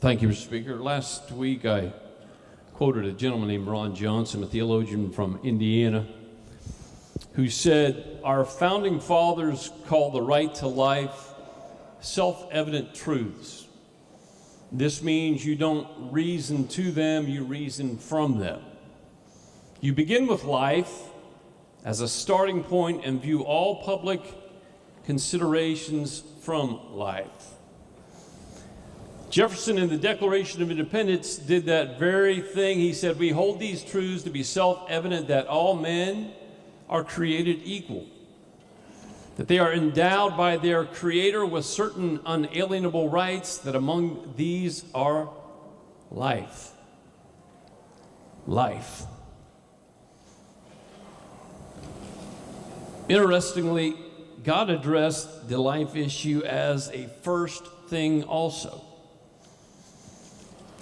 Thank you, Mr. Speaker. Last week I quoted a gentleman named Ron Johnson, a theologian from Indiana, who said, "Our founding fathers called the right to life self-evident truths. This means you don't reason to them, you reason from them. You begin with life as a starting point and view all public considerations from life." Jefferson in the Declaration of Independence did that very thing. He said, "We hold these truths to be self-evident that all men are created equal, that they are endowed by their Creator with certain unalienable rights, that among these are life." Life. Interestingly, God addressed the life issue as a first thing also.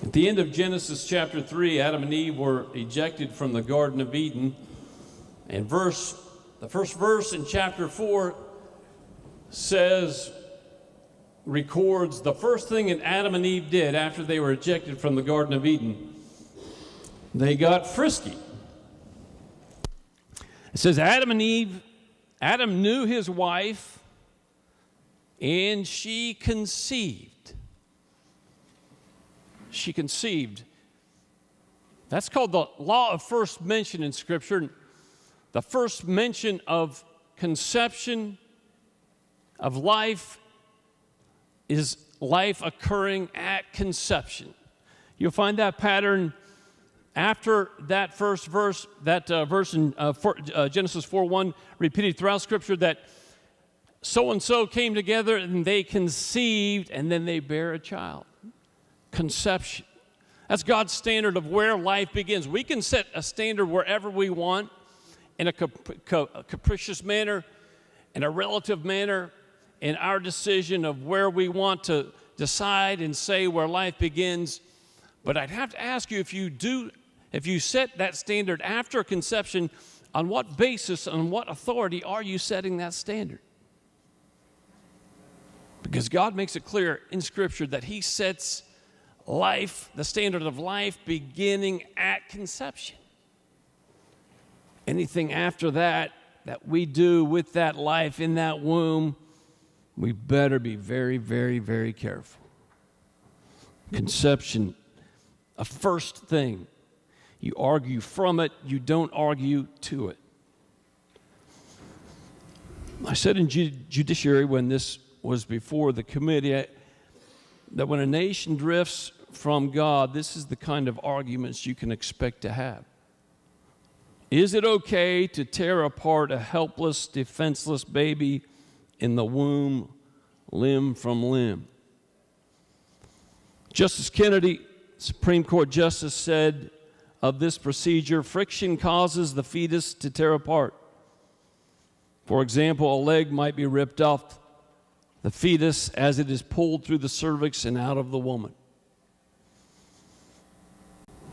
At the end of Genesis chapter 3, Adam and Eve were ejected from the Garden of Eden. And the first verse in chapter 4 records the first thing that Adam and Eve did after they were ejected from the Garden of Eden. They got frisky. It says Adam knew his wife, and she conceived. She conceived. That's called the law of first mention in Scripture. The first mention of conception, of life, is life occurring at conception. You'll find that pattern after that first verse, verse in Genesis 4:1, repeated throughout Scripture, that so-and-so came together and they conceived and then they bear a child. Conception. That's God's standard of where life begins. We can set a standard wherever we want, in a capricious manner, in a relative manner, in our decision of where we want to decide and say where life begins. But I'd have to ask you, if you set that standard after conception, on what basis, on what authority are you setting that standard? Because God makes it clear in Scripture that He sets life, the standard of life, beginning at conception. Anything after that we do with that life in that womb, we better be very, very, very careful. Conception, a first thing. You argue from it, you don't argue to it. I said in Judiciary, when this was before the committee, that when a nation drifts from God, this is the kind of arguments you can expect to have. Is it okay to tear apart a helpless, defenseless baby in the womb, limb from limb? Justice Kennedy, Supreme Court Justice, said of this procedure, friction causes the fetus to tear apart. For example, a leg might be ripped off the fetus as it is pulled through the cervix and out of the woman.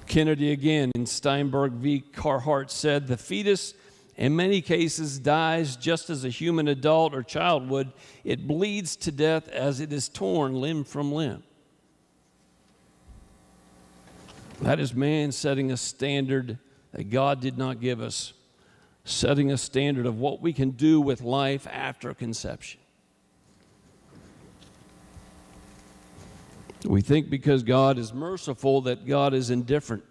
Kennedy again in Steinberg v. Carhart said, the fetus in many cases dies just as a human adult or child would. It bleeds to death as it is torn limb from limb. That is man setting a standard that God did not give us, setting a standard of what we can do with life after conception. We think because God is merciful that God is indifferent.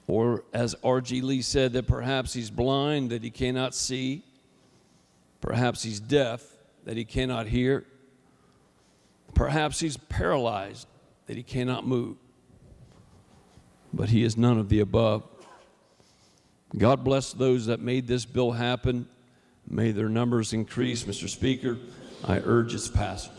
Or as R.G. Lee said, that perhaps He's blind, that He cannot see. Perhaps He's deaf, that He cannot hear. Perhaps He's paralyzed, that He cannot move. But He is none of the above. God bless those that made this bill happen. May their numbers increase. Mr. Speaker, I urge its passage.